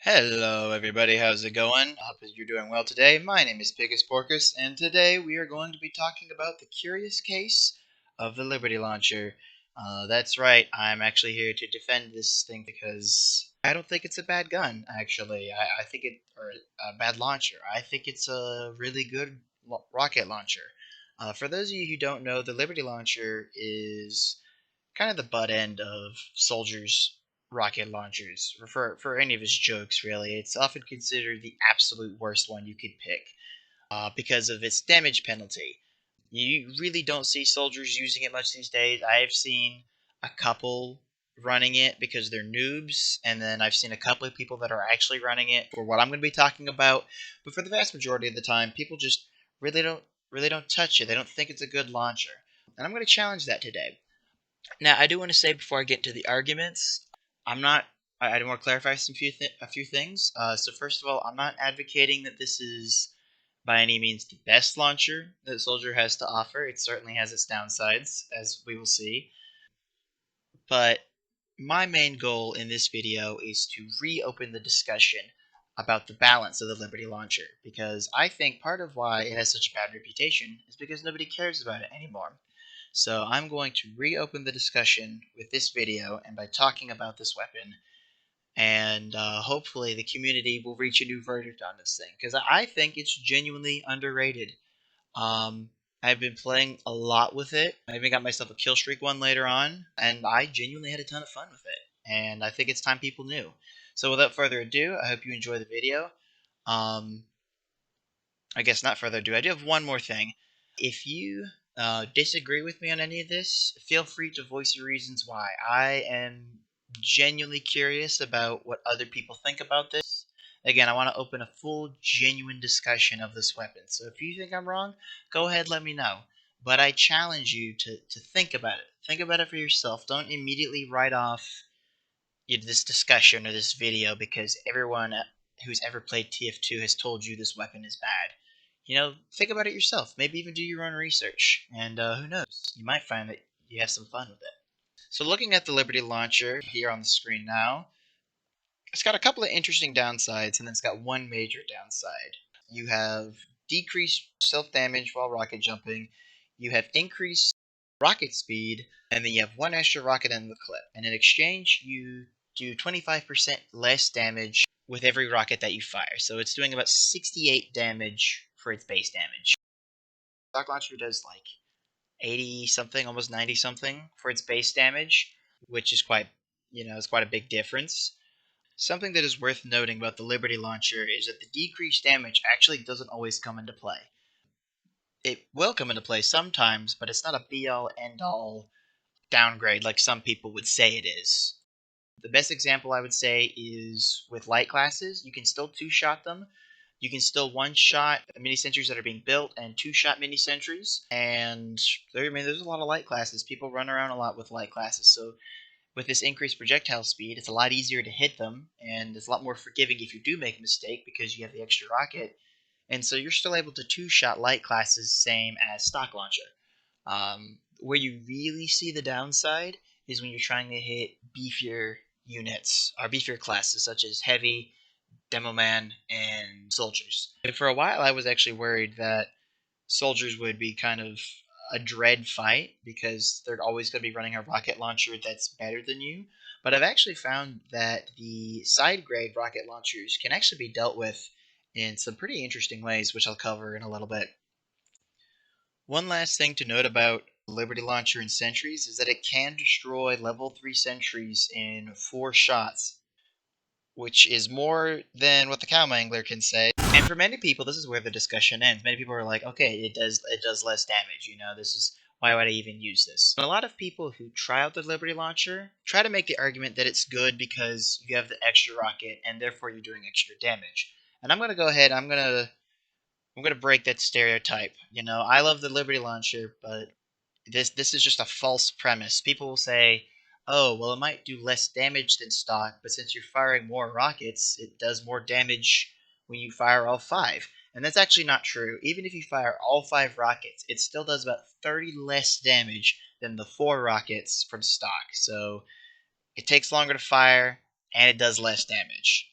Hello, everybody. How's it going? I hope that you're doing well today. My name is Pickus Porkus, and today we are going to be talking about the curious case of the Liberty Launcher. That's right. I'm actually here to defend this thing because I don't think it's a bad gun. Actually, I think it or a bad launcher. I think it's a really good rocket launcher. For those of you who don't know, the Liberty Launcher is kind of the butt end of soldiers' rocket launchers. For any of his jokes, really, it's often considered the absolute worst one you could pick because of its damage penalty. You really don't see soldiers using it much these days. I've seen a couple running it because they're noobs, and then I've seen a couple of people that are actually running it for what I'm going to be talking about. But for the vast majority of the time, people just really don't touch it. They don't think it's a good launcher, and I'm going to challenge that today. Now, I do want to say before I get to the arguments, I'm not. I do want to clarify a few things. So first of all, I'm not advocating that this is by any means the best launcher that Soldier has to offer. It certainly has its downsides, as we will see. But my main goal in this video is to reopen the discussion about the balance of the Liberty launcher, because I think part of why it has such a bad reputation is because nobody cares about it anymore. So I'm going to reopen the discussion with this video and by talking about this weapon, and hopefully the community will reach a new verdict on this thing, because I think it's genuinely underrated. Um, I've been playing a lot with it. I even got myself a kill streak one later on, and I genuinely had a ton of fun with it. And I think it's time people knew. So without further ado, I hope you enjoy the video. Um, I guess not further ado, I do have one more thing. If you disagree with me on any of this, feel free to voice your reasons why. I am genuinely curious about what other people think about this. Again, I want to open a full, genuine discussion of this weapon. So if you think I'm wrong, go ahead, let me know. But I challenge you to think about it. Think about it for yourself. Don't immediately write off this discussion or this video because everyone who's ever played TF2 has told you this weapon is bad. Think about it yourself. Maybe even do your own research. And who knows? You might find that you have some fun with it. So looking at the Liberty Launcher here on the screen now, it's got a couple of interesting downsides, and then it's got one major downside. You have decreased self-damage while rocket jumping. You have increased rocket speed, and then you have one extra rocket in the clip. And in exchange, you do 25% less damage with every rocket that you fire. So it's doing about 68 damage for its base damage. Stock launcher does like 80 something, almost 90 something for its base damage, which is it's quite a big difference. Something that is worth noting about the Liberty launcher is that the decreased damage actually doesn't always come into play. It will come into play sometimes, but it's not a be-all, end-all downgrade like some people would say it is. The best example I would say is with light classes. You can still two-shot them. You can still one-shot mini sentries that are being built and two-shot mini sentries. And there's a lot of light classes. People run around a lot with light classes, so with this increased projectile speed, it's a lot easier to hit them, and it's a lot more forgiving if you do make a mistake because you have the extra rocket. And so you're still able to two-shot light classes, same as stock launcher. Where you really see the downside is when you're trying to hit beefier units, or beefier classes, such as heavy, demo man, and soldiers. And for a while, I was actually worried that soldiers would be kind of a dread fight because they're always going to be running a rocket launcher that's better than you. But I've actually found that the side grade rocket launchers can actually be dealt with in some pretty interesting ways, which I'll cover in a little bit. One last thing to note about Liberty Launcher and sentries is that it can destroy level 3 sentries in 4 shots, which is more than what the Cow Mangler can say. And for many people, this is where the discussion ends. Many people are like, okay, it does less damage. This is why would I even use this? And a lot of people who try out the Liberty Launcher try to make the argument that it's good because you have the extra rocket and therefore you're doing extra damage. And I'm gonna go ahead. I'm gonna break that stereotype. I love the Liberty Launcher, but this is just a false premise. People will say, "Oh, well, it might do less damage than stock, but since you're firing more rockets, it does more damage when you fire all 5." And that's actually not true. Even if you fire all 5 rockets, it still does about 30 less damage than the 4 rockets from stock. So it takes longer to fire, and it does less damage.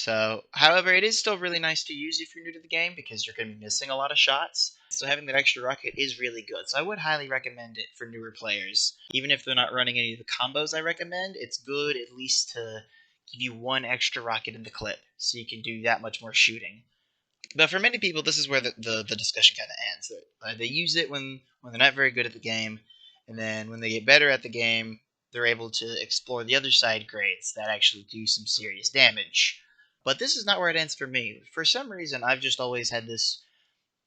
So, however, it is still really nice to use if you're new to the game because you're going to be missing a lot of shots. So having that extra rocket is really good. So I would highly recommend it for newer players. Even if they're not running any of the combos I recommend, it's good at least to give you one extra rocket in the clip so you can do that much more shooting. But for many people, this is where the discussion kind of ends. They use it when they're not very good at the game, and then when they get better at the game, they're able to explore the other side grades that actually do some serious damage. But this is not where it ends for me. For some reason, I've just always had this,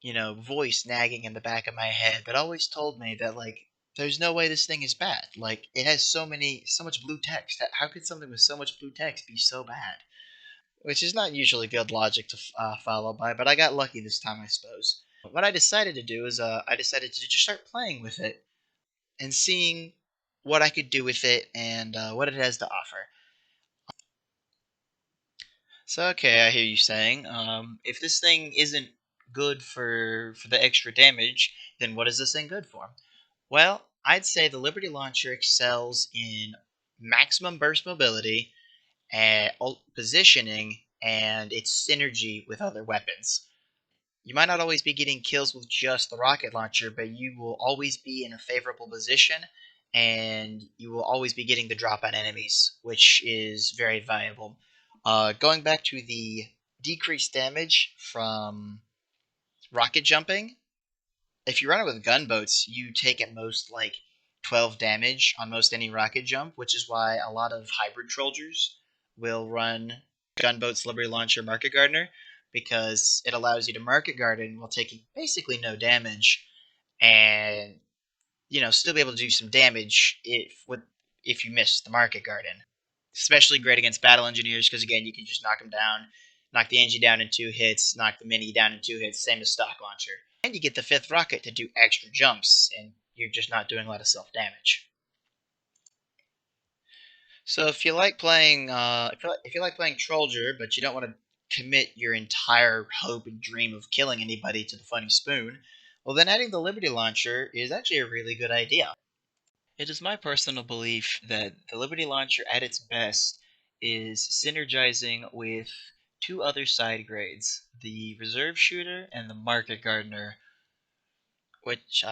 voice nagging in the back of my head that always told me that, like, there's no way this thing is bad. Like, it has so much blue text. How could something with so much blue text be so bad? Which is not usually good logic to follow by, but I got lucky this time, I suppose. What I decided to do is I decided to just start playing with it and seeing what I could do with it and what it has to offer. So, okay, I hear you saying, if this thing isn't good for the extra damage, then what is this thing good for? Well, I'd say the Liberty Launcher excels in maximum burst mobility, and positioning, and its synergy with other weapons. You might not always be getting kills with just the rocket launcher, but you will always be in a favorable position, and you will always be getting the drop on enemies, which is very valuable. Going back to the decreased damage from rocket jumping, if you run it with gunboats, you take at most like 12 damage on most any rocket jump, which is why a lot of hybrid soldiers will run gunboats, Liberty Launcher, Market Gardener, because it allows you to Market Garden while taking basically no damage, and still be able to do some damage if you miss the Market Garden. Especially great against battle engineers because again you can just knock them down, knock the engie down in 2 hits, knock the mini down in 2 hits, same as stock launcher. And you get the fifth rocket to do extra jumps, and you're just not doing a lot of self damage. So if you like playing, if you like playing Trollger, but you don't want to commit your entire hope and dream of killing anybody to the funny spoon, well then adding the Liberty Launcher is actually a really good idea. It is my personal belief that the Liberty Launcher at its best is synergizing with two other side grades, the Reserve Shooter and the Market Gardener, which,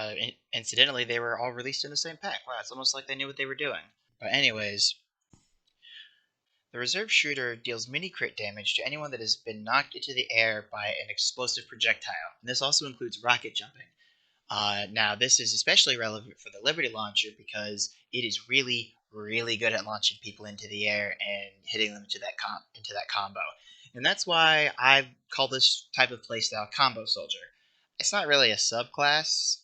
incidentally, they were all released in the same pack. Wow, it's almost like they knew what they were doing. But anyways, the Reserve Shooter deals mini crit damage to anyone that has been knocked into the air by an explosive projectile, and this also includes rocket jumping. Now, this is especially relevant for the Liberty Launcher because it is really, really good at launching people into the air and hitting them into that combo. And that's why I call this type of playstyle Combo Soldier. It's not really a subclass.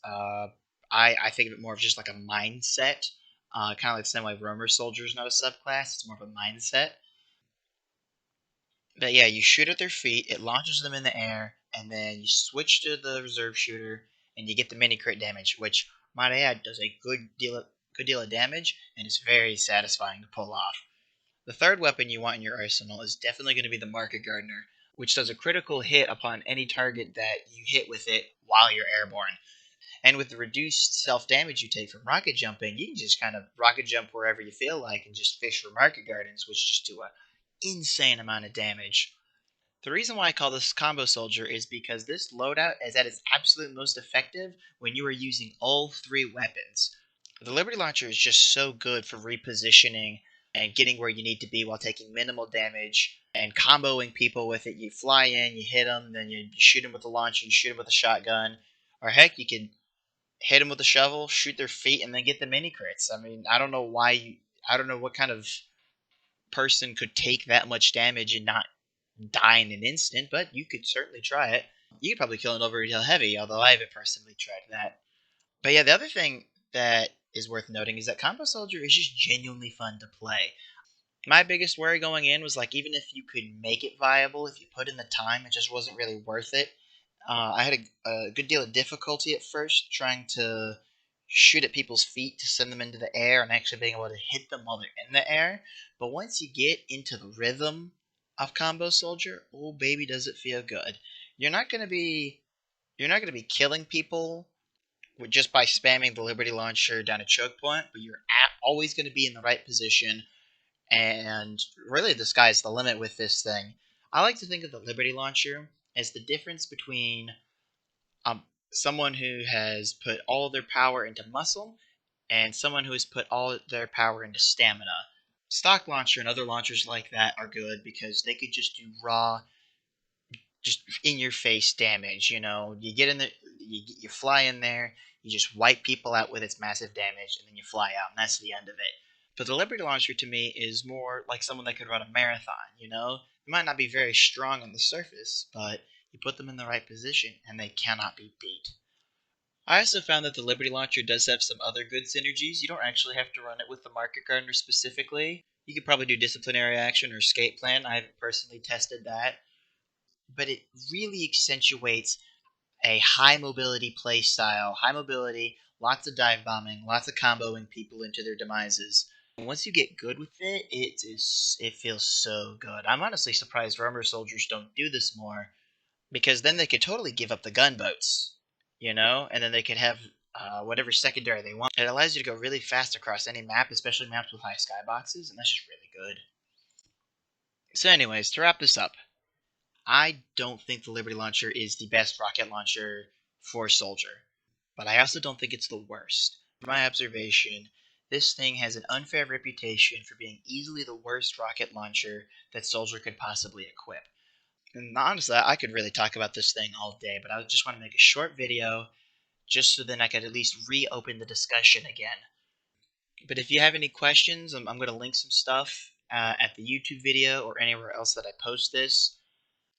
I think of it more of just like a mindset. Kind of like the same way Roamer Soldier is not a subclass. It's more of a mindset. But yeah, you shoot at their feet, it launches them in the air, and then you switch to the reserve shooter, and you get the mini crit damage, which, might I add, does a good deal of damage, and is very satisfying to pull off. The third weapon you want in your arsenal is definitely going to be the Market Gardener, which does a critical hit upon any target that you hit with it while you're airborne. And with the reduced self damage you take from rocket jumping, you can just kind of rocket jump wherever you feel like and just fish for Market Gardens, which just do a insane amount of damage. The reason why I call this Combo Soldier is because this loadout is at its absolute most effective when you are using all three weapons. The Liberty Launcher is just so good for repositioning and getting where you need to be while taking minimal damage and comboing people with it. You fly in, you hit them, then you shoot them with the launcher, you shoot them with a shotgun, or heck, you can hit them with a shovel, shoot their feet, and then get the mini crits. I mean, I don't know what kind of person could take that much damage and not die in an instant, but you could certainly try it. You could probably kill an overkill heavy, although I haven't personally tried that. But yeah, the other thing that is worth noting is that Combo Soldier is just genuinely fun to play. My biggest worry going in was like even if you could make it viable, if you put in the time, it just wasn't really worth it. I had a good deal of difficulty at first trying to shoot at people's feet to send them into the air and actually being able to hit them while they're in the air. But once you get into the rhythm of Combo Soldier, oh baby, does it feel good! You're not gonna be you're not gonna be killing people with just by spamming the Liberty Launcher down a choke point, but you're always going to be in the right position. And really, the sky's the limit with this thing. I like to think of the Liberty Launcher as the difference between um, someone who has put all their power into muscle and someone who has put all their power into stamina. Stock launcher and other launchers like that are good because they could just do raw, just in your face damage. You know, you get in the, you fly in there, you just wipe people out with its massive damage, and then you fly out, and that's the end of it. But the Liberty Launcher to me is more like someone that could run a marathon. You know, they might not be very strong on the surface, but you put them in the right position, and they cannot be beat. I also found that the Liberty Launcher does have some other good synergies. You don't actually have to run it with the Market Gardener specifically. You could probably do Disciplinary Action or Escape Plan. I haven't personally tested that. But it really accentuates a high mobility play style. High mobility, lots of dive bombing, lots of comboing people into their demises. And once you get good with it, it feels so good. I'm honestly surprised Roamer soldiers don't do this more because then they could totally give up the gunboats, you know, and then they could have whatever secondary they want. It allows you to go really fast across any map, especially maps with high skyboxes, and that's just really good. So, anyways, to wrap this up, I don't think the Liberty Launcher is the best rocket launcher for Soldier, but I also don't think it's the worst. From my observation, this thing has an unfair reputation for being easily the worst rocket launcher that Soldier could possibly equip. And honestly, I could really talk about this thing all day, but I just want to make a short video just so then I could at least reopen the discussion again. But if you have any questions, I'm going to link some stuff at the YouTube video or anywhere else that I post this.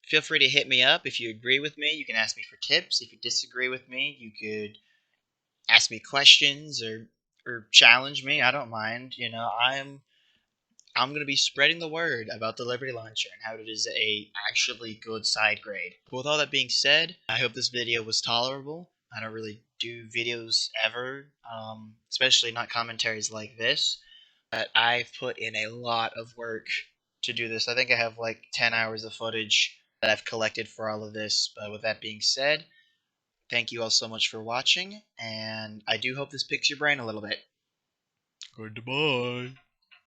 Feel free to hit me up. If you agree with me, you can ask me for tips. If you disagree with me, you could ask me questions or challenge me. I don't mind. You know, I'm going to be spreading the word about the Liberty Launcher and how it is a actually good side grade. With all that being said, I hope this video was tolerable. I don't really do videos ever, especially not commentaries like this. But I've put in a lot of work to do this. I think I have like 10 hours of footage that I've collected for all of this. But with that being said, thank you all so much for watching, and I do hope this picks your brain a little bit. Goodbye.